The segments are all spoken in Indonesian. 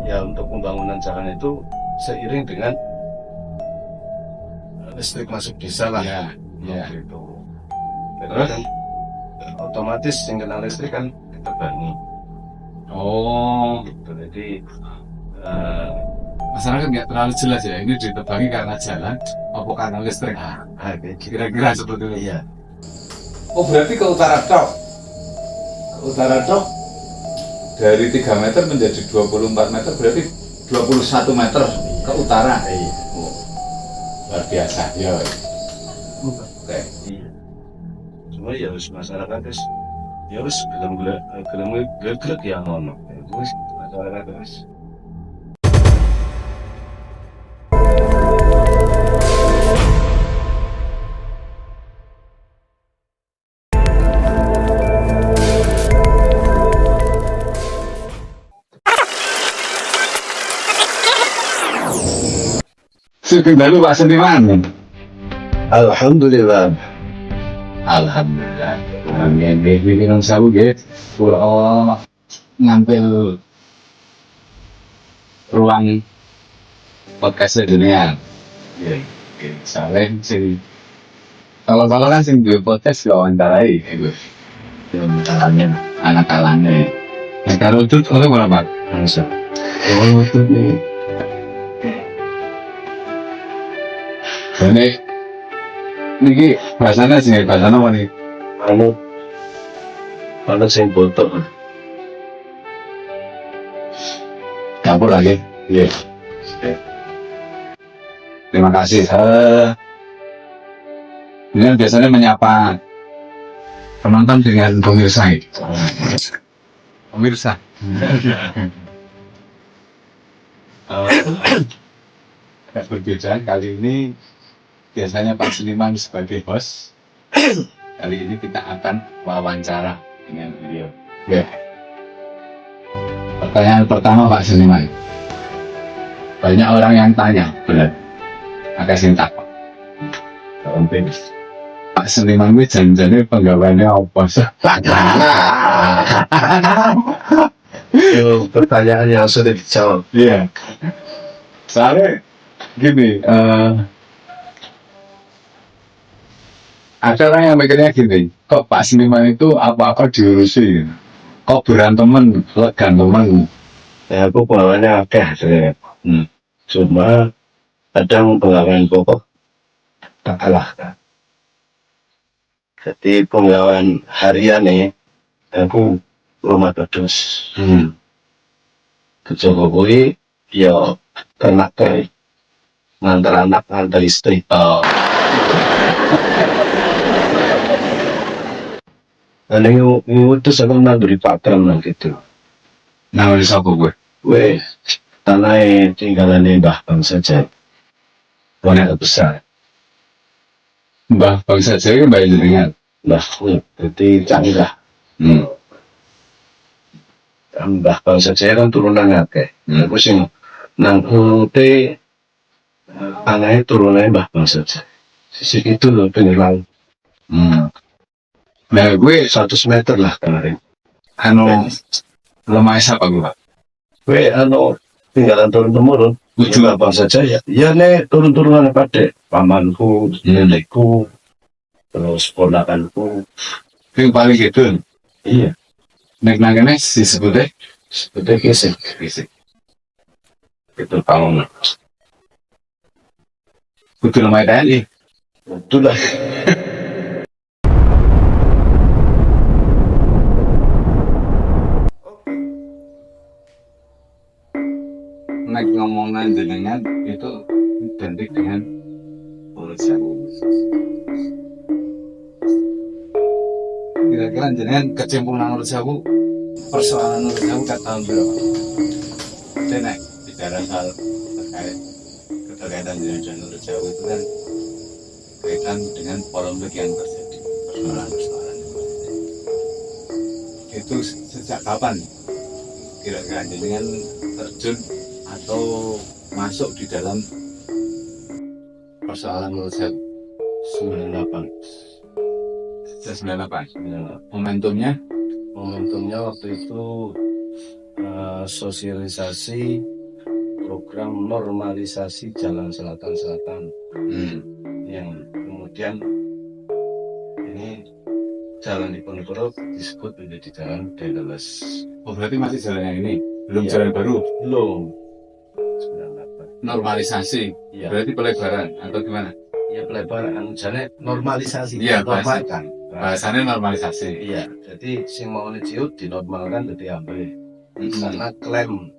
ya untuk pembangunan jalan itu seiring dengan listrik masuk desa lah. Ya, ya. Gitu. Terus? Kan, otomatis yang kena listrik kan ditebangi. Oh, Gitu. Jadi masyarakat nggak terlalu jelas ya. Ini ditebangi karena jalan, apa karena listrik? kayak gitu. Kira-kira seperti itu. Iya. Oh, berarti ke utara tok. Ke utara tok dari 3 meter menjadi 24 meter, berarti 21 meter ke utara. Iya. Oh, luar biasa. Ya. Oke. Iya. Cuma ya harus masyarakat ya harus gelem ya ngono. Terus masyarakat terus. Sugeng dalu Pak Seniman. Alhamdulillah. Alhamdulillah. Amin. Ini nang sawu nggih. Kula ngambil ruang podcast dunia. Iya. Soalnya sing kalau kan sing duwe podcast wawancarai iku. Yang caranya Anak-anaknya. Nah, kalau itu orang berapa? langsung. Oh, itu nih. Ini niki bahasanya sih, bahasanya apa nih? Anu sing botok. Campur lagi. Iya. Terima kasih. Ini biasanya menyapa penonton dengan pemirsa. Pemirsa. Perbedaan kali ini biasanya Pak Seniman sebagai host. Kali ini kita akan wawancara dengan beliau. Ya. Pertanyaan pertama Pak Seniman. Banyak orang yang tanya, benar. Agak sing takut. Pak Seniman itu janjane penggawaannya apa sih? Itu pertanyaan yang sudah dijawab. Iya. Soalnya gini, ada orang yang mikirnya gini, kok Pak Seniman itu apa-apa diurusi, kok berantemen, gantemen. Ya aku pengalamannya akeh sebenarnya. Cuma kadang pengalaman pokok tak kalah. Jadi pengalaman harian nih, aku rumah terus. Kecoba kuwi ya ternak ngantar anak ngantar istri. Oh, Nah, itu aku nanduri pakem nang gitu. nama di siapa gue? Weh, tanah tinggalan Mbah Bang saja. Wanita besar. Mbah bangsa saya kan bayi jenengan. Mbah, jadi canggih. Mbah Bang saja kan turunan akeh. Aku sing nang te anaknya turunannya Mbah Bang saja. Sisi itu loh penyerang. Nah gue 100 meter lah kemarin. anu lemah siapa gue Pak? Weh, tinggalan turun temurun. Lucu. Mbah Bang saja ya. Ya nek turun-turunan pada pamanku, nenekku, terus ponakanku. Yang paling gitu, Iya, naik nangkene disebutnya seperti kisik. fisik. Itu bangun. Kudu lemah TNI. Itulah. Naik ngomongan jenengan itu identik dengan urusan. Kira-kira jenengan kecemplungan urusan persoalan urusan ke tahun berapa? Saya bicara hal terkait keterkaitan dengan urusan itu kan kaitan dengan polemik yang terjadi, persoalan-persoalan yang terjadi. Itu sejak kapan kira-kira jenengan terjun atau masuk di dalam persoalan urusan 98. sejak 98? Ya, Momentumnya momentumnya waktu itu sosialisasi program normalisasi jalan selatan-selatan yang kemudian ini jalan Diponegoro disebut menjadi jalan Dendels. Oh berarti masih jalan yang ini, belum Iya. jalan baru? Belum. 98. Normalisasi, Iya. berarti pelebaran atau gimana? Ya pelebaran jalan normalisasi. Iya, normalkan. Bahasanya normalisasi. Iya, jadi sing mau ciut dinormalkan jadi ambil. Karena klaim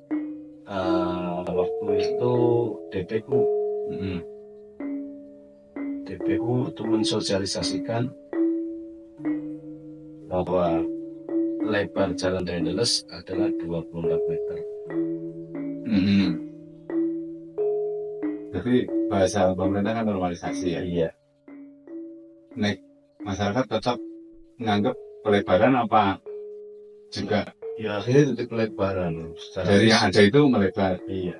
waktu itu DPU itu mensosialisasikan bahwa lebar jalan Dendels adalah 24 meter. Jadi bahasa pemerintah kan normalisasi ya. Iya. Nek masyarakat tetap menganggap pelebaran apa juga Ya akhirnya itu pelebaran. dari yang ada itu melebar. Iya.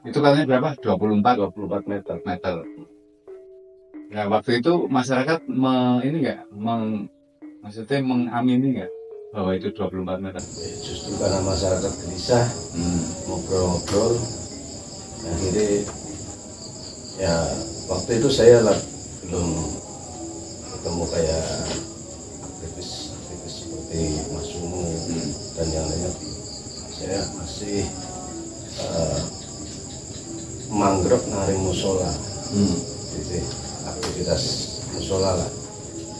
Itu katanya berapa? 24 meter. Nah waktu itu masyarakat ini nggak, maksudnya mengamini nggak bahwa itu 24 meter? Ya, justru karena masyarakat gelisah, ngobrol-ngobrol, akhirnya ya waktu itu saya belum ketemu kayak aktivis seperti Mas Sumu dan yang lainnya. Saya masih mangrove naring musola, jadi aktivitas musola lah.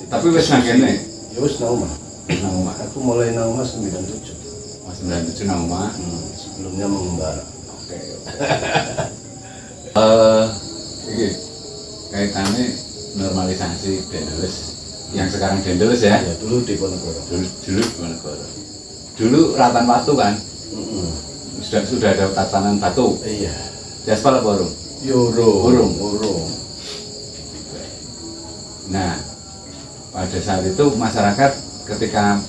Tapi wes nangkene? Ya wes naumah. Naumah. Aku mulai naumah 97. Mas 97 Naumah. Sebelumnya mengembara. Oke. Ini kaitannya normalisasi Dendels yang sekarang Dendels ya. Ya dulu di Diponegoro. Dulu Diponegoro. Dulu ratan batu kan? Sudah ada tatanan batu. Iya. Diaspal apa urung? Urung. Nah, pada saat itu masyarakat ketika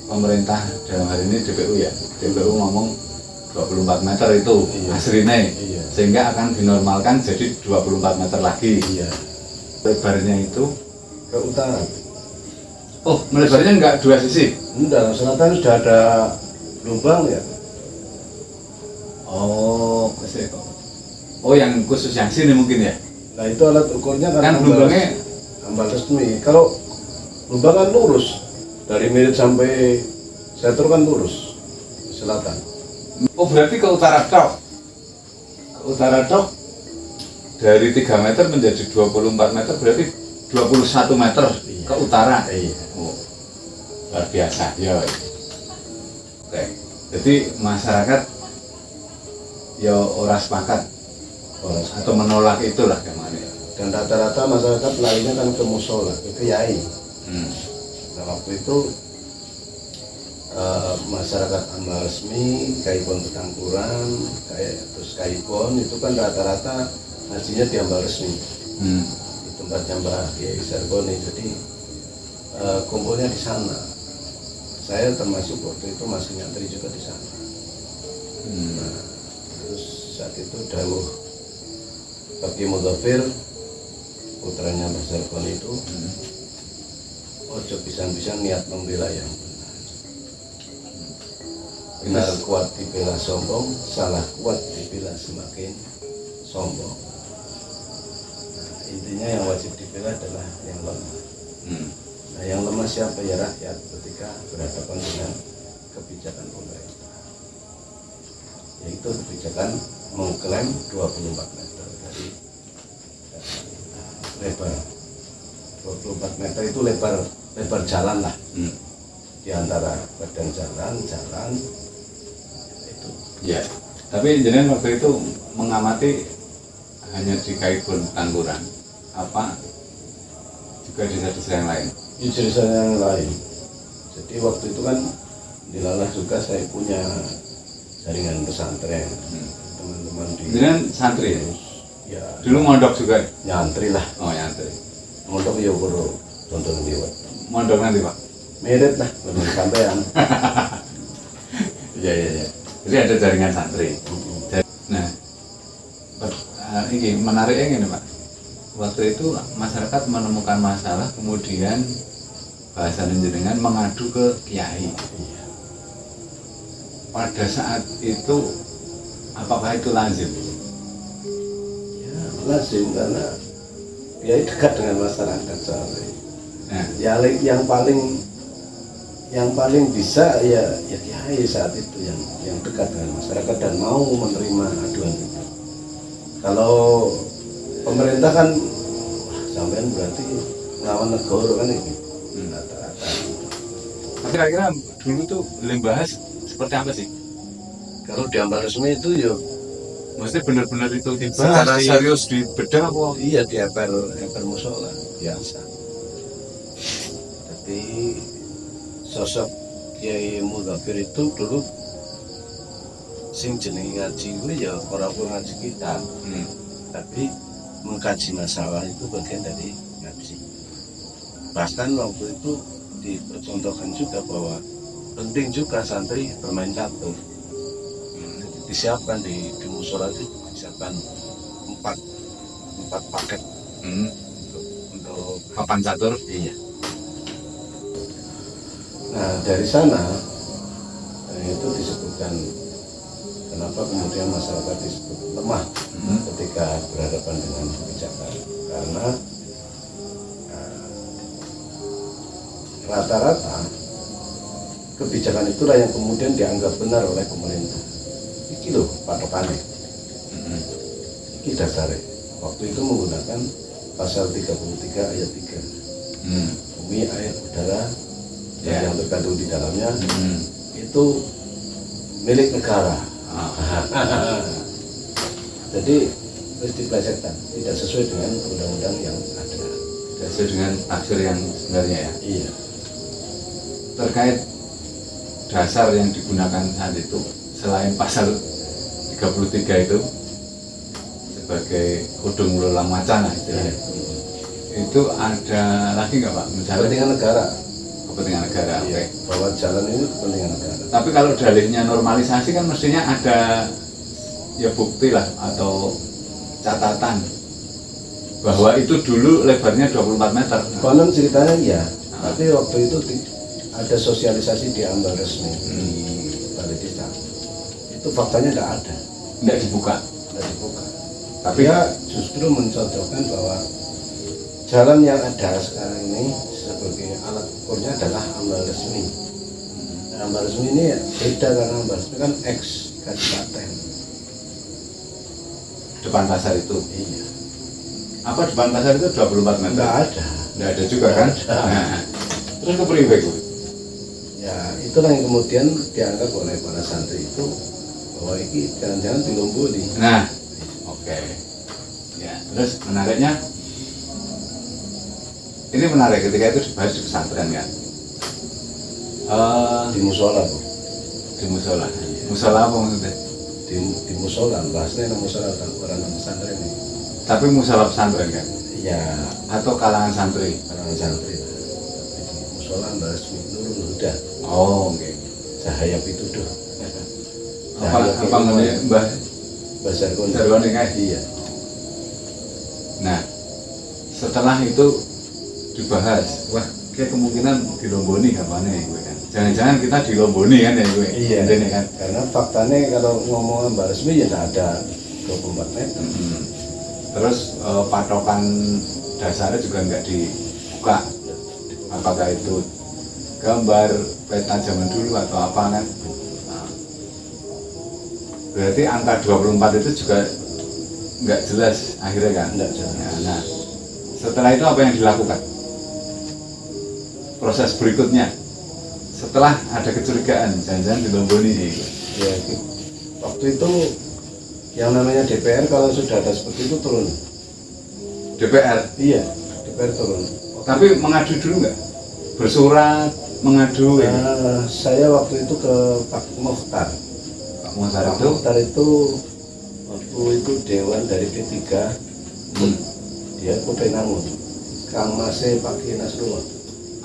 pemerintah dalam hari ini DPU ya, DPU ngomong 24 meter itu aslinya, sehingga akan dinormalkan jadi 24 meter lagi. Iya. Lebarnya itu Ke utara. oh melebarnya enggak dua sisi? Enggak, selatan sudah ada lubang ya. Oh, yang khusus yang sini mungkin ya? Nah itu alat ukurnya Kan lubangnya ambal resmi. Kalau lubang kan lurus dari Mirit sampai Setur kan lurus selatan. oh berarti ke utara tok. Ke utara tok dari 3 meter menjadi 24 meter berarti 21 meter ke utara. Iya. Oh, luar biasa ya. Oke. Jadi masyarakat ya ora sepakat atau menolak itulah kemana. Dan rata-rata masyarakat lainnya kan ke musola, ke kiai. Nah waktu itu masyarakat amal resmi, Kaipon Petangkuran, terus Kaipon itu kan rata-rata hajinya di amal resmi. Di tempatnya Mbah Kiai Sargoni, jadi kumpulnya di sana. Saya termasuk waktu itu masih nyantri juga di sana. Nah, terus saat itu dawuh Bagi Mudhafir, putranya Mbah Sargoni itu, ojo pisan-pisan niat membela yang benar kuat dibela sombong, salah kuat dibela semakin sombong. Nah, intinya yang wajib dibela adalah yang lemah. Nah, yang lemah siapa? Ya rakyat ketika berhadapan dengan kebijakan pemerintah. Yaitu kebijakan mengklaim 24 meter dari lebar. 24 meter itu lebar jalan lah. Di antara badan jalan itu. Ya. Tapi jenengan waktu itu mengamati hanya di Kaipun Tangkuran, apa juga di desa-desa yang lain? Di desa yang lain. Jadi waktu itu kan dilalah juga saya punya jaringan pesantren, teman-teman di. Jenengan santri ya? Ya. Dulu mondok juga? Nyantri lah. Oh nyantri. Mondok ya baru tonton liwat. Mondok nanti Pak? Mirip lah, belum sampean. Iya. Jadi ada jaringan santri. Nah, ini menariknya ini Pak. Waktu itu masyarakat menemukan masalah, kemudian bahasa jenengan mengadu ke kiai. Pada saat itu Apakah itu lazim? Ya, lazim karena dia dekat dengan masyarakat soalnya. Nah, Ya yang paling bisa ya kiai saat itu yang dekat dengan masyarakat dan mau menerima aduan itu. Kalau pemerintah kan sampean berarti lawan negara kan ini rata-rata. tapi kira-kira dulu tuh boleh bahas seperti apa sih? Kalau di amal resmi itu ya Maksudnya benar-benar itu Secara dibahas serius di bedah apa? iya di emper musola biasa. Tapi sosok Kiai Mudhafir itu dulu sing jenenge ngaji gue ya orang ngaji kita, tapi mengkaji masalah itu bagian dari ngaji. Bahkan waktu itu dipercontohkan juga bahwa penting juga santri bermain catur. Disiapkan di musola itu disiapkan empat paket untuk Papan catur. iya. Nah dari sana itu disebutkan kenapa kemudian masyarakat disebut lemah ketika berhadapan dengan kebijakan karena rata-rata kebijakan itulah yang kemudian dianggap benar oleh pemerintah. Iki loh patokannya. Iki dasarnya. Waktu itu menggunakan pasal 33 ayat 3. Bumi, air, udara yang terkandung di dalamnya itu milik negara. Jadi harus dipelesetkan, tidak sesuai dengan undang-undang yang ada. Tidak sesuai dengan tafsir yang sebenarnya ya. Iya. Terkait dasar yang digunakan saat itu selain pasal 33 itu sebagai kudung ulang wacana itu ada lagi nggak Pak? Misalnya Kepentingan negara. Kepentingan negara. Iya. Oke. Bahwa jalan ini kepentingan negara. Tapi kalau dalihnya normalisasi kan mestinya ada ya bukti lah atau catatan bahwa itu dulu lebarnya 24 meter. Konon ceritanya iya, tapi waktu itu ada sosialisasi di amal resmi di Balai Desa. Itu faktanya tidak ada, Tidak dibuka. tidak dibuka. Tapi Dia justru mencontohkan bahwa jalan yang ada sekarang ini sebagai alat ukurnya adalah amal resmi. Nah, amal resmi ini beda karena amal resmi kan ex kabupaten. depan pasar itu. Iya. Apa depan pasar itu 24 meter? Enggak ada. Nggak ada juga kan? Nggak ada. Nah, terus kepriwe gue? Ya itulah yang kemudian dianggap oleh para santri itu bahwa ini jangan-jangan dilomboli. Nah, oke. Ya, terus menariknya ini menarik ketika itu dibahas di pesantren kan? Di musola Bu. Di musola. Musola apa maksudnya? Di musola, bahasnya nama musola orang pesantren ini. Tapi musola pesantren kan? Ya Atau kalangan santri? orang santri. Di musola Mbak Resmi Nurul Huda. Oh, oke. Cahaya Pituduh. Apa namanya Mbah Basar Kondi. Sarwani kan? Iya. Nah, setelah itu dibahas, wah, kayak kemungkinan dilomboni kapan ya gue kan? Jangan-jangan kita dilomboni kan ya gue? Iya. Intinya kan? Karena faktanya kalau ngomong Mbak Resmi ya tidak ada 24 meter. Terus patokan dasarnya juga nggak dibuka. Apakah itu gambar peta zaman dulu atau apa kan? Nah, berarti angka 24 itu juga nggak jelas akhirnya kan? Nggak jelas. Nah, setelah itu apa yang dilakukan? Proses berikutnya setelah ada kecurigaan jangan-jangan dilomboni nih. Ya, waktu itu yang namanya DPR kalau sudah ada seperti itu turun. DPR, Iya, DPR turun. tapi mengadu dulu nggak? Bersurat, mengadu ya? Saya waktu itu ke Pak Mukhtar. Pak Mukhtar Pak itu? Mukhtar itu waktu itu dewan dari P3, dia Kopenangun. Kang Mase Pak Kiai Nasrullah.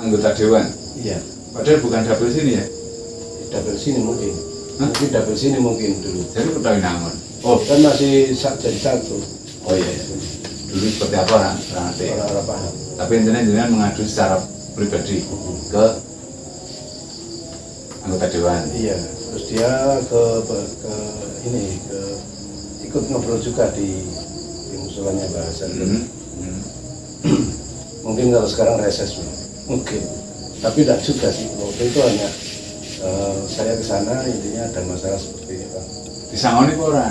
Anggota dewan? Iya, Padahal bukan dapil sini ya? dapil sini mungkin. Hah? Mungkin dapil sini mungkin dulu. Jadi Kopenangun. Oh, kan masih jadi satu. Oh iya, dulu seperti apa orang nanti? Orang-orang paham. Tapi intinya jangan mengadu secara pribadi ke anggota dewan. Iya, terus dia ke ini ke ikut ngobrol juga di musolanya Mbah Sargoni. Mungkin kalau sekarang reses mungkin, tapi tidak juga sih. Waktu itu hanya saya ke sana intinya ada masalah seperti ini Pak. Disangoni kok ora?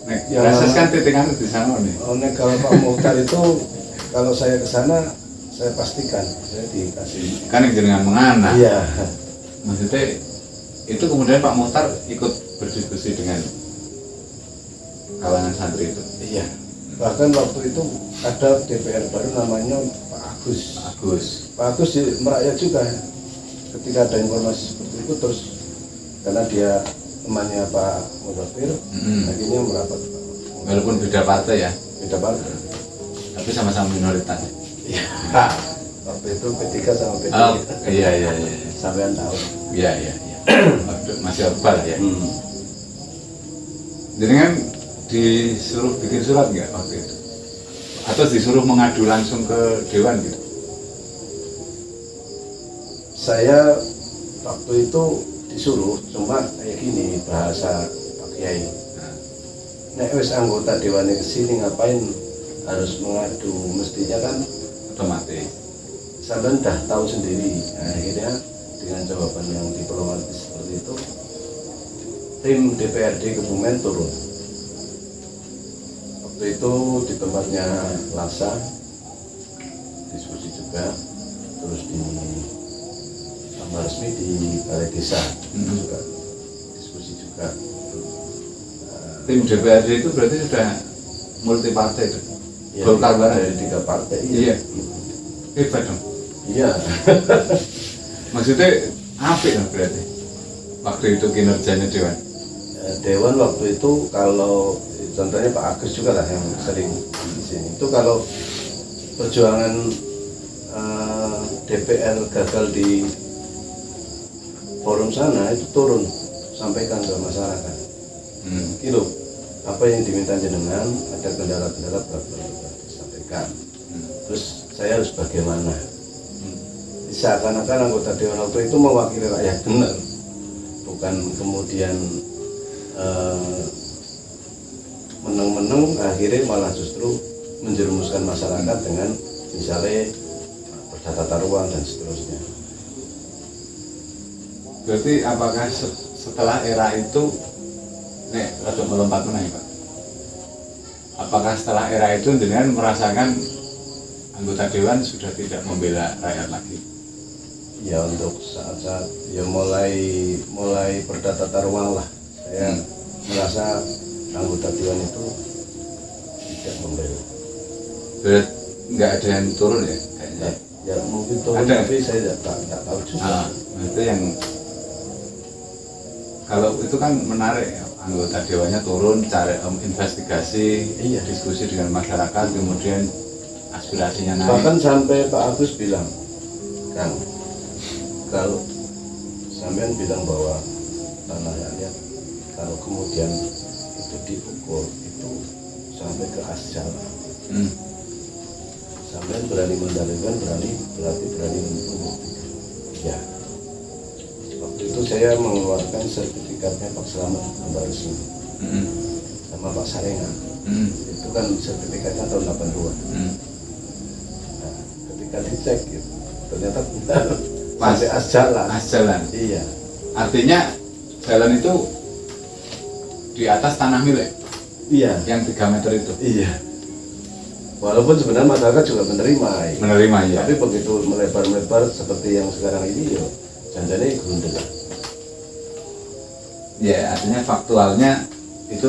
Nek Ya, reses kan titingan disangoni. Nek kalau Pak Muhtar itu kalau saya ke sana saya pastikan saya dikasih. Kan yang jenengan mengana. Iya. Maksudnya itu kemudian Pak Muhtar ikut berdiskusi dengan kalangan santri itu. Iya. Bahkan waktu itu ada DPR baru namanya Pak Agus. Pak Agus merakyat juga. Ketika ada informasi seperti itu terus karena dia temannya Pak Mudofir, akhirnya merapat. Walaupun beda partai ya, Beda partai. tapi sama-sama minoritas. Iya. Waktu itu P3 sama P3. Oh, iya. Sampean tahu. Iya. Masih Akbar ya. Jadi kan disuruh bikin surat nggak waktu itu? Atau disuruh mengadu langsung ke Dewan gitu? Saya waktu itu disuruh, cuma kayak gini bahasa Pak Kiai. Nek wis anggota Dewan kesini ngapain harus mengadu? Mestinya kan Otomatis. sampean dah tahu sendiri. Nah, akhirnya dengan jawaban yang diplomatis seperti itu, tim DPRD Kebumen turun. Waktu itu di tempatnya Lasa diskusi juga, terus di tambah resmi di Balai Desa juga diskusi juga. Tim DPRD itu berarti sudah multi partai itu. Ya, Golkar bareng. dari 3 partai. Iya. Hebat dong. Iya. Maksudnya apik dong berarti. Waktu itu kinerjanya Dewan. Dewan waktu itu kalau contohnya Pak Agus juga lah yang sering di sini. Itu kalau perjuangan DPR gagal di forum sana itu turun sampaikan ke masyarakat. Gitu. Apa yang diminta jenengan, ada kendala-kendala disampaikan. Terus saya harus bagaimana? Seakan-akan anggota Dewan waktu itu mewakili rakyat benar, bukan kemudian meneng-meneng akhirnya malah justru menjerumuskan masyarakat dengan misalnya tata ruang dan seterusnya. Berarti apakah setelah era itu, nek rada melompat meneh Pak. Apakah setelah era itu dengan merasakan anggota Dewan sudah tidak membela rakyat lagi? Ya untuk saat-saat ya mulai tata ruang lah. Saya merasa anggota Dewan itu tidak membela. Berarti nggak ada yang turun ya kayaknya. Ya mungkin turun Ada. tapi saya tidak tahu juga. Itu yang kalau itu kan menarik ya, anggota Dewannya turun cari investigasi, Iya. diskusi dengan masyarakat, kemudian aspirasinya naik. Bahkan sampai Pak Agus bilang, Kang, kalau sampean bilang bahwa tanah rakyat kalau kemudian itu dipukul itu sampai ke asjal. Sampean berani mendalilkan, berarti berani membuktikan. Ya. Waktu itu saya mengeluarkan sertifikatnya Pak Slamet tambah resmi sama Pak Sarengan. Itu kan sertifikatnya tahun 82. Nah, ketika dicek gitu, ternyata benar masih asjalan. Asjalan. Iya. Artinya jalan itu di atas tanah milik Iya. yang 3 meter itu. Iya. Walaupun sebenarnya masyarakat juga menerima. Ya. Menerima ya. Tapi begitu melebar-melebar seperti yang sekarang ini, yo, janjane gundel. Ya, artinya faktualnya itu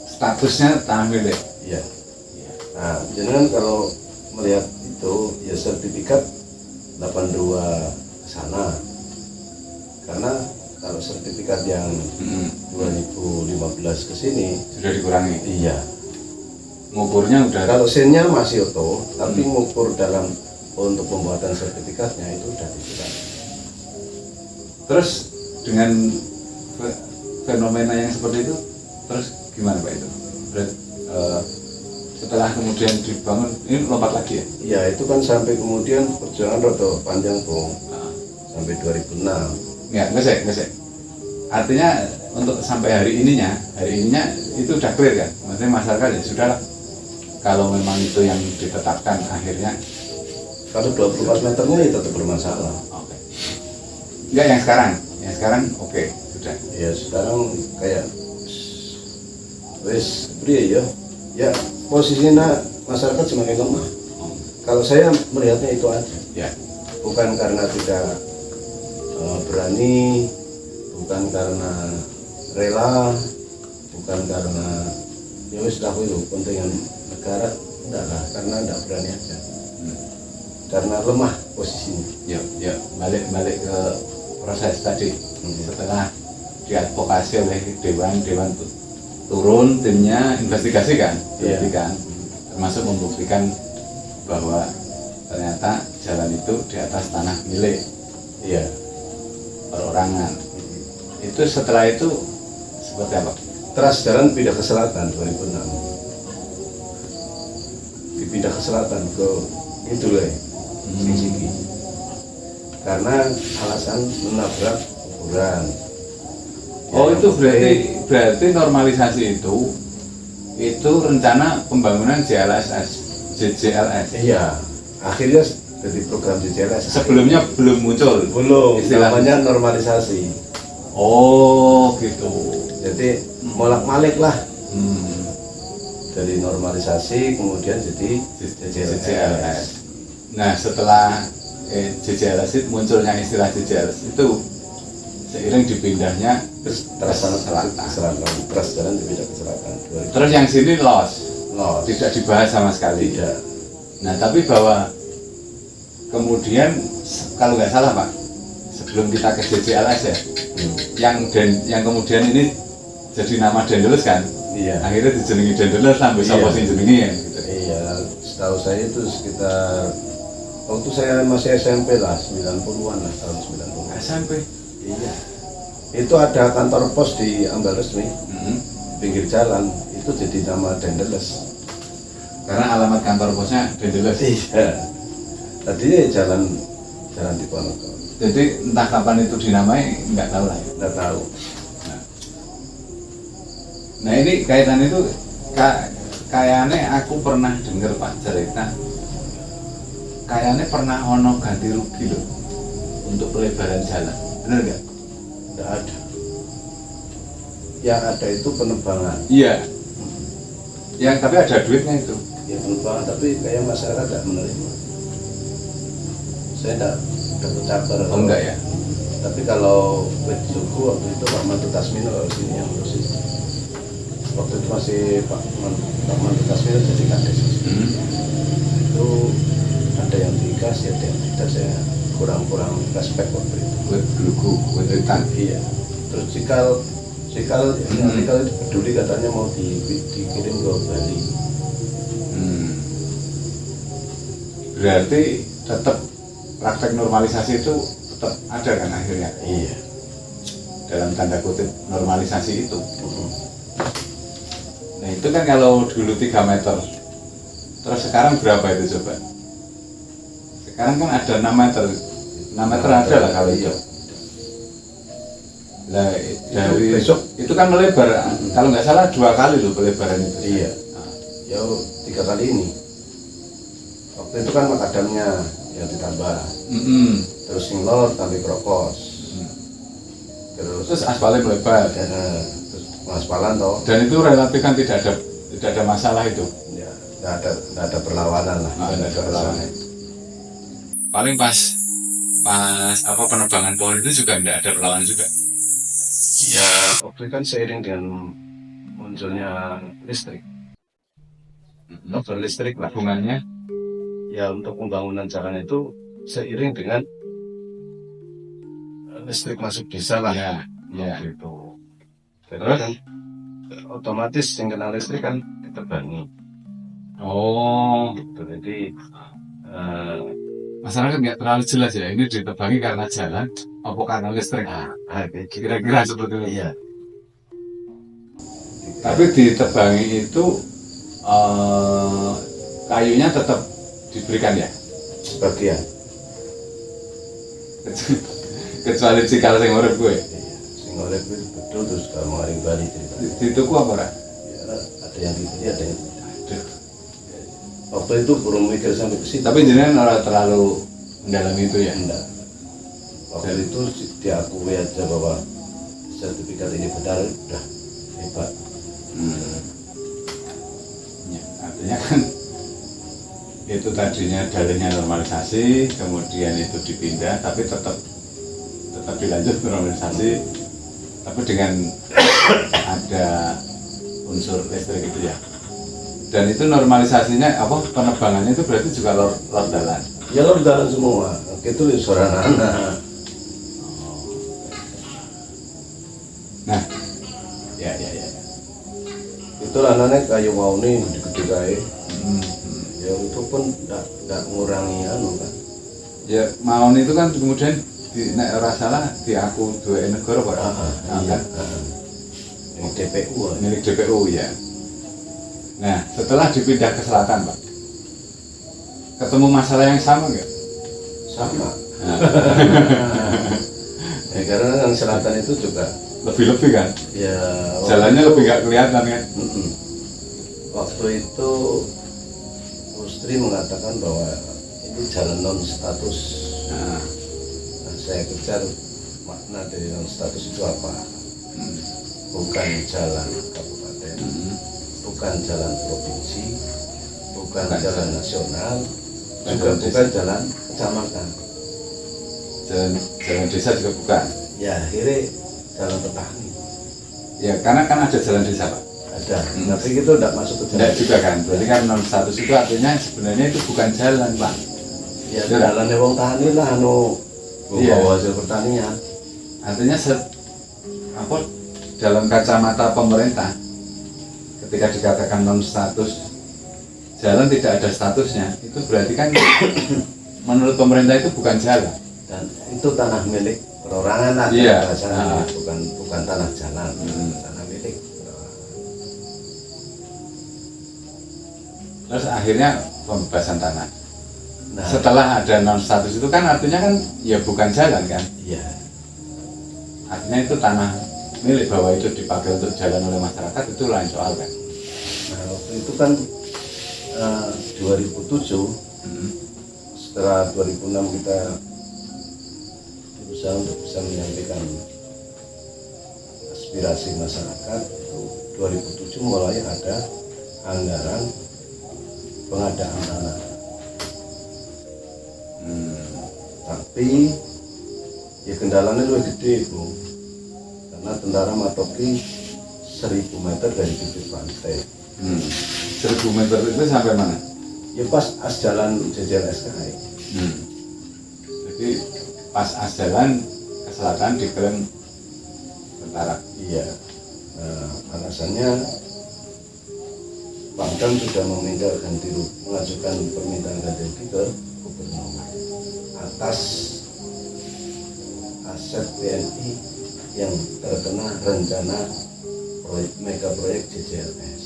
statusnya tanah milik. Iya. Nah, jangan kalau melihat itu ya sertifikat 82 ke sana. Karena kalau sertifikat yang 2015 ke sini Sudah dikurangi. iya. Ngukurnya udah Kalau sennya masih utuh, tapi ngukur dalam untuk pembuatan sertifikatnya itu udah dikurangi. Terus dengan fenomena yang seperti itu, terus gimana Pak itu? Berarti, setelah kemudian dibangun, ini lompat lagi ya? Ya itu kan sampai kemudian perjuangan rada panjang tuh, sampai 2006. Nggak sih. Artinya untuk sampai hari ininya itu udah clear kan? Maksudnya masyarakat ya sudahlah, kalau memang itu yang ditetapkan akhirnya. Kalau 24 meternya ya tetap bermasalah. Oke. Enggak yang sekarang oke, sudah. Ya sekarang kayak wes priye ya. Ya posisinya masyarakat semakin lemah. Kalau saya melihatnya itu aja. Ya. Bukan karena tidak berani, bukan karena rela, bukan karena ya wis tahu itu kepentingan negara, enggak lah, karena enggak berani aja. Karena lemah posisinya. Ya, balik ke proses tadi. Setelah diadvokasi oleh dewan turun timnya investigasi kan, termasuk membuktikan bahwa ternyata jalan itu di atas tanah milik perorangan. Itu setelah itu seperti apa? Teras jalan pindah ke selatan 2006. Dipindah ke selatan ke itu lah, Sigi. Karena alasan menabrak kuburan. Oh itu berarti normalisasi itu rencana pembangunan JJLS. Iya, akhirnya jadi program JJLS. Sebelumnya belum muncul. Belum, istilahnya namanya normalisasi. Oh gitu. Jadi molak-malik lah. Dari normalisasi kemudian jadi JJLS. Nah setelah JJLS itu munculnya istilah JJLS itu seiring dipindahnya Teras selatan. Teras jalan dipindah ke selatan. Terus yang sini lost, Lost. tidak dibahas sama sekali. Tidak. Nah tapi bahwa kemudian kalau nggak salah Pak, sebelum kita ke JJLS ya, yang kemudian ini jadi nama Dendeles kan? Iya. Akhirnya dijenengi Dendeles sampai sapa sing jenengi ya. Gitu. Iya, setahu saya itu sekitar waktu saya masih SMP lah, 90-an lah, tahun 90-an. SMP. Iya. Itu ada kantor pos di Ambal Resmi, pinggir jalan, itu jadi nama Dendeles. Karena alamat kantor posnya Dendeles. Iya. Tadinya jalan di Ponorogo. Jadi entah kapan itu dinamai nggak tahu lah ya. Nggak tahu. Nah ini kaitan itu kayaknya aku pernah dengar Pak cerita, kayaknya pernah ono ganti rugi loh untuk pelebaran jalan, benar nggak? Nggak ada. Yang ada itu penebangan. Iya. Yang tapi ada duitnya itu. Ya penebangan, tapi kayak masyarakat nggak menerima. Saya nggak dapat kabar. Oh enggak ya? Tapi kalau Suku waktu itu Pak Mantu Tasmino kalau sini yang terus itu. Waktu itu masih Pak Mantu Tasmino jadi kades. Itu ada yang dikasih, ada yang tidak, saya kurang respect waktu itu. Buat belugu, buat hutan. Iya. Terus Cikal itu peduli katanya mau dikirim ke Bali. Berarti tetap praktek normalisasi itu tetap ada kan akhirnya? Iya. Dalam tanda kutip normalisasi itu. Nah itu kan kalau dulu 3 meter, terus sekarang berapa itu coba? Sekarang kan ada 6 meter, 6 meter ada lah kali itu. Nah dari besok itu kan melebar, kalau nggak salah 2 kali loh pelebaran itu. Iya. Ya 3 kali ini. Waktu itu kan makadamnya yang ditambah. Terus singlor tambah krokos. Terus aspalnya melebar. Terus pengaspalan toh. Dan itu relatif kan tidak ada masalah itu. Ya, nggak ada perlawanan lah. Nggak ada perlawanan. Paling pas apa penerbangan pohon itu juga tidak ada perlawanan juga. Ya, waktu itu kan seiring dengan munculnya listrik. Listrik lah. Hubungannya Ya untuk pembangunan jalan itu seiring dengan listrik masuk desa lah. ya. Gitu. Terus kan otomatis yang kena listrik kan ditebangi. Oh, Gitu. Jadi masyarakat nggak terlalu jelas ya, ini ditebangi karena jalan apa karena listrik. Kira-kira seperti itu. Iya. Tapi ditebangi itu kayunya tetap diberikan ya, Sebagian. kecuali cikal sing urip gue. Sing Maharip itu betul, terus ke Maharip Bali cerita. Di tuku apa ora? Ya, ada yang dibeli, ada yang tidak. Waktu itu belum mikir sampai ke situ. Tapi jenengan ora terlalu mendalami itu ya? Enggak. Waktu itu diakui aja bahwa sertifikat ini benar, udah hebat. Ya, artinya kan itu tadinya dalihnya normalisasi, kemudian itu dipindah, tapi tetap dilanjut normalisasi, tapi dengan ada unsur listrik itu ya. Dan itu normalisasinya apa, penebangannya itu berarti juga lor dalan. Ya lo jalan semua, itu suara anak. Nah, ya. Itu anaknya kayu mau nih gede kae. Ya itu pun enggak ngurangi anu kan. Ya Maun itu kan kemudian nek ora salah diaku duwe negara kok. Iya. Ini DPU. Milik DPU ya. Nah, setelah dipindah ke selatan, Pak, ketemu masalah yang sama nggak? Sama. Ya, karena yang selatan itu juga Lebih-lebih kan? ya Jalannya lebih nggak kelihatan kan? Waktu itu Ustri mengatakan bahwa ini jalan non status. Nah, Saya kejar makna dari non status itu apa? Bukan jalan kabupaten, bukan jalan provinsi, bukan jalan nasional, juga bukan jalan kecamatan. jalan desa juga bukan. Ya akhirnya jalan petani Ya karena kan ada jalan desa, Pak. ada, tapi itu tidak masuk ke Tidak jalan. juga kan? Berarti kan non status itu artinya sebenarnya itu bukan jalan, Pak. Ya jalannya wong tani lah, anu Iya. bawa hasil pertanian. Artinya apa dalam kacamata pemerintah ketika dikatakan non status jalan tidak ada statusnya, itu berarti kan menurut pemerintah itu bukan jalan. Dan itu tanah milik perorangan lah, Iya. bahasanya. Bukan tanah jalan, tanah milik perorangan. Terus akhirnya pembebasan tanah. Nah, Setelah ada non status itu kan artinya kan ya bukan jalan kan? iya. Artinya itu tanah milik, bahwa itu dipakai untuk jalan oleh masyarakat itu lain soal kan? Nah, waktu itu kan 2007, setelah 2006 kita berusaha untuk bisa menyampaikan aspirasi masyarakat. Itu 2007 mulai ada anggaran pengadaan tanah. Tapi ya kendalanya lebih gede, Bro, karena tentara matoki 1000 meter dari bibir pantai. 1000 meter itu sampai mana? Ya pas as jalan JJLSKI. Jadi pas as jalan ke selatan diklaim tentara. Iya. Nah, alasannya Pangdam sudah meminta ganti rugi, mengajukan permintaan ganti rugi ke gubernur atas aset TNI yang terkena rencana proyek mega proyek JJLS.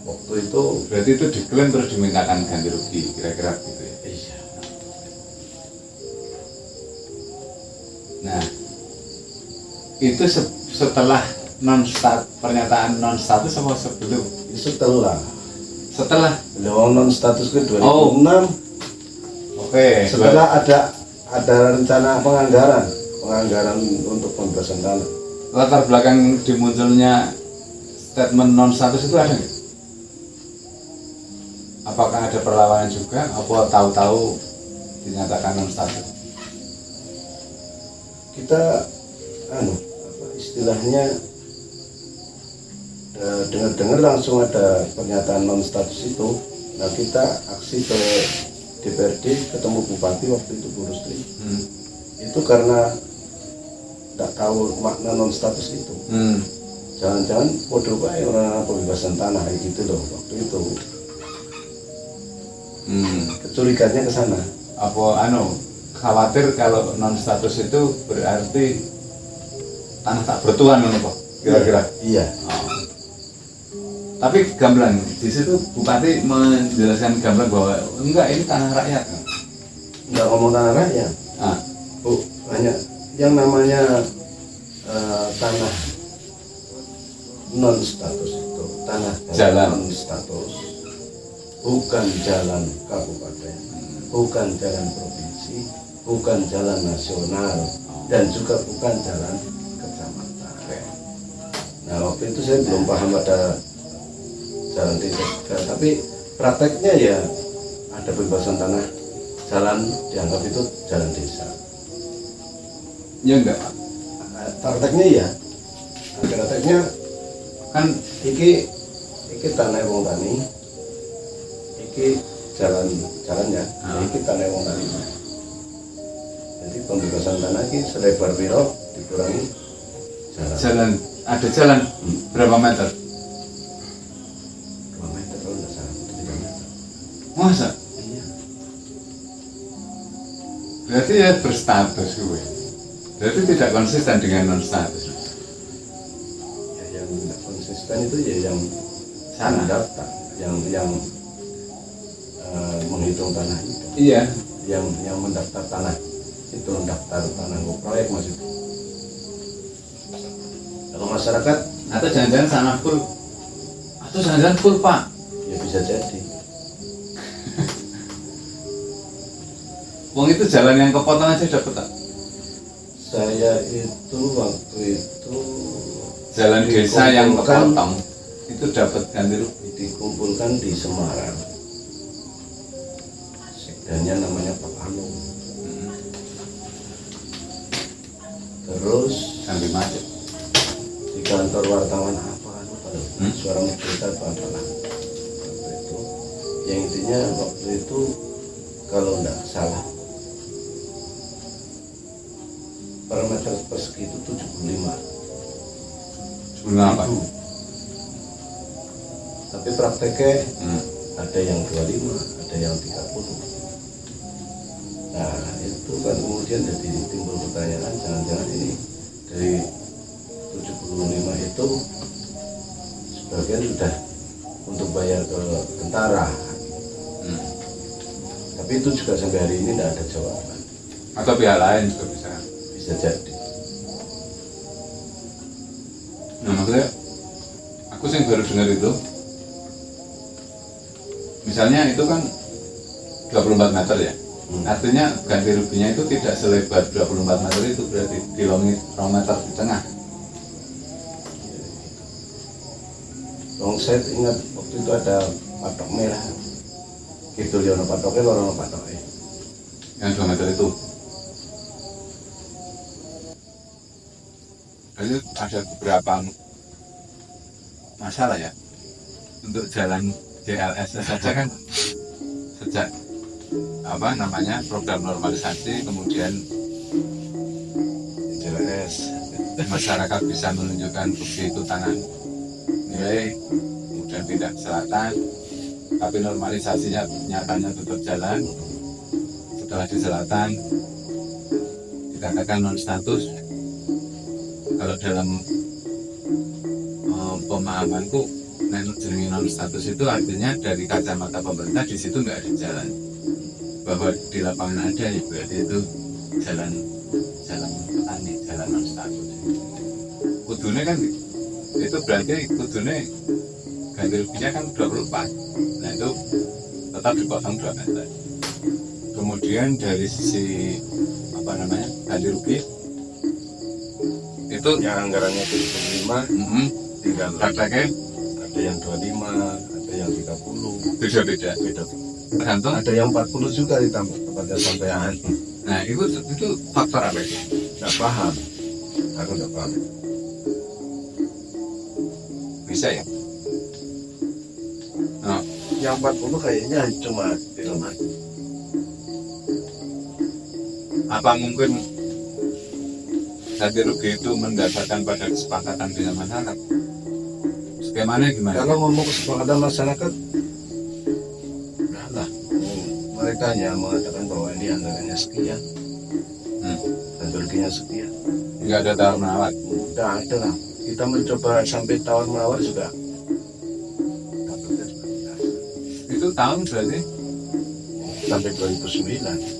Waktu itu Berarti itu diklaim terus dimintakan ganti rugi, kira-kira gitu ya. iya. Nah, itu setelah pernyataan non status apa sebelum? Setelah Setelah. non status ke 2006. Oke. Setelah ada rencana penganggaran untuk pembebasan tanah. Latar belakang dimunculnya statement non status itu ada nggak? Apakah ada perlawanan juga? Apa tahu-tahu dinyatakan non status? Kita istilahnya dengar langsung ada pernyataan non status itu. Nah, kita aksi ke DPRD, ketemu bupati waktu itu Bu Rustri. Itu karena tidak tahu makna non status itu. Jangan-jangan bodoh bae orang pembebasan tanah kayak gitu loh waktu itu. Kecurigaannya ke sana. Apa khawatir kalau non status itu berarti tanah tak bertuan Pak? Kira-kira. Iya. Tapi gamblang di situ bupati menjelaskan gamblang bahwa enggak, ini tanah rakyat. Nggak ngomong tanah rakyat. Bu, hanya yang namanya tanah non status itu tanah Jalan. non status, bukan jalan kabupaten, bukan jalan provinsi, bukan jalan nasional, dan juga bukan jalan kecamatan. Nah waktu itu saya belum paham ada jalan desa juga, tapi prakteknya ya ada pembebasan tanah jalan dianggap itu jalan desa. Ya enggak, Prakteknya ya, prakteknya kan iki tanah wong tani, iki jalannya, iki tanah wong tani. Jadi pembebasan tanah ini selebar piro dikurangi jalan, ada jalan berapa meter? 2 meter kalau nggak salah, 3 meter. Masa? Iya. Berarti ya berstatus gue. Berarti tidak konsisten dengan non status. Ya, yang tidak konsisten itu ya yang Sana. mendaftar, yang menghitung tanah itu, Iya. yang mendaftar tanah itu mendaftar tanah proyek maksudnya. Kalau masyarakat Atau jangan-jangan sana full. Atau jangan-jangan full Pak. ya bisa jadi. Wong itu jalan yang kepotong aja dapat tak? Saya itu waktu itu Jalan desa yang dikumpulkan- kepotong itu dapat ganti rugi. dikumpulkan di Semarang. Sekdanya namanya Pak Anu. Terus Ganti macet. di kantor wartawan apa kan pada Hmm? Suara Merdeka apa apalah waktu itu, yang intinya waktu itu kalau enggak salah per meter persegi itu 75 Sebelum apa? ribu. Tapi prakteknya Hmm. ada yang 25, ada yang 30. Nah itu kan kemudian jadi timbul pertanyaan, jangan-jangan ini dari 75 itu sebagian sudah untuk bayar ke tentara. Hmm. Tapi itu juga sampai hari ini tidak ada jawaban. Atau pihak lain juga bisa. Bisa jadi. Nah maksudnya aku sih baru dengar itu. Misalnya itu kan 24 meter ya. Artinya ganti ruginya itu tidak selebar 24 meter itu, berarti di longit 2 meter di tengah. Saya ingat waktu itu ada patok merah. Gitu ya, patoknya lorong patoknya. Yang 2 meter itu. Jadi ada beberapa masalah ya untuk jalan JLS saja kan sejak apa namanya program normalisasi, kemudian JLS masyarakat bisa menunjukkan bukti itu tanah nilai, kemudian pindah ke selatan, tapi normalisasinya nyatanya tetap jalan. Setelah di selatan dikatakan non status. Kalau dalam pemahamanku jenenge non status itu artinya dari kacamata pemerintah di situ nggak ada jalan, bahwa di lapangan ada ya berarti itu jalan petani, jalan non status. Kudune kan itu berarti kudune ganti ruginya kan 24. Nah itu tetap dipotong 2 meter. Kemudian dari sisi apa namanya ganti rugi itu Yang anggarannya 75 tinggal prakteknya ada yang 25, ada yang 30, beda-beda, beda. tergantung. Ada yang 40 juga ditambah kepada sampean. Nah itu faktor apa itu? Nggak paham. Aku nggak paham. Bisa ya? Nah, Yang 40 kayaknya cuma film. apa mungkin ganti rugi itu mendasarkan pada kesepakatan dengan masyarakat? Skemanya gimana? Kalau ngomong kesepakatan masyarakat, lah, mereka hanya mengatakan bahwa ini anggarannya sekian, dan ruginya sekian. Nggak ada tawar menawar. Udah ada lah. Kita mencoba sampai tawar menawar juga. Dapatnya juga tidak. Itu tahun berarti Sampai 2009.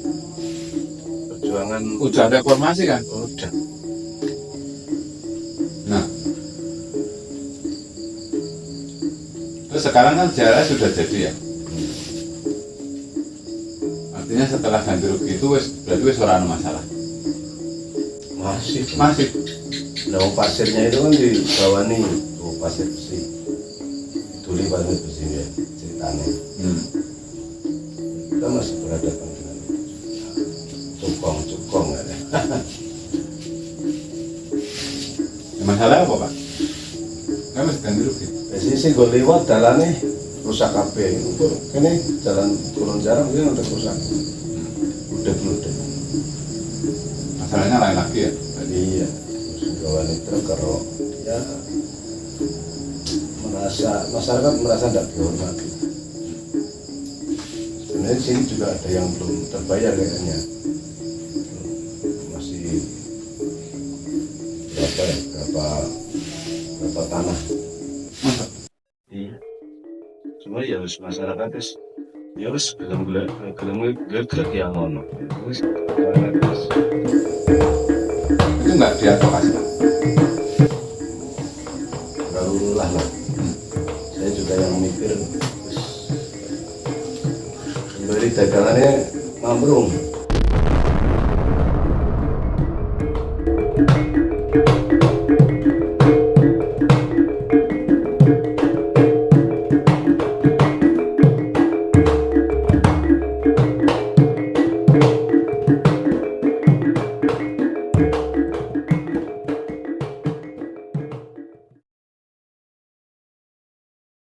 perjuangan udah reformasi kan. udah. Nah, terus sekarang kan jalan sudah jadi ya. Artinya setelah ganti rugi itu berarti wis ora ada masalah. Masih. Masih. Nah, pasirnya itu kan di bawah nih, tuh pasir besi. Tuli pasir besi ya ceritanya. Kita masih berhadapan dengan cukong ya. Masalah apa Pak? Kan masih ganti rugi. Sisi gue lewat jalannya rusak kabeh. Ini jalan Kulon Jarang ini udah rusak. Udah. Masalahnya lain lagi ya. Iya. Gawan itu kalau ya masyarakat merasa tidak dihormati. Sebenarnya sini juga ada yang belum terbayar kayaknya. Masih berapa tanah. Masa? Iya. Cuma ya harus masyarakat ya harus gelem gerak yang ngono. Terus Itu nggak diadvokasi Pak? terlalu lelah lah. Saya juga yang mikir terus sembari dagangannya ngambrung.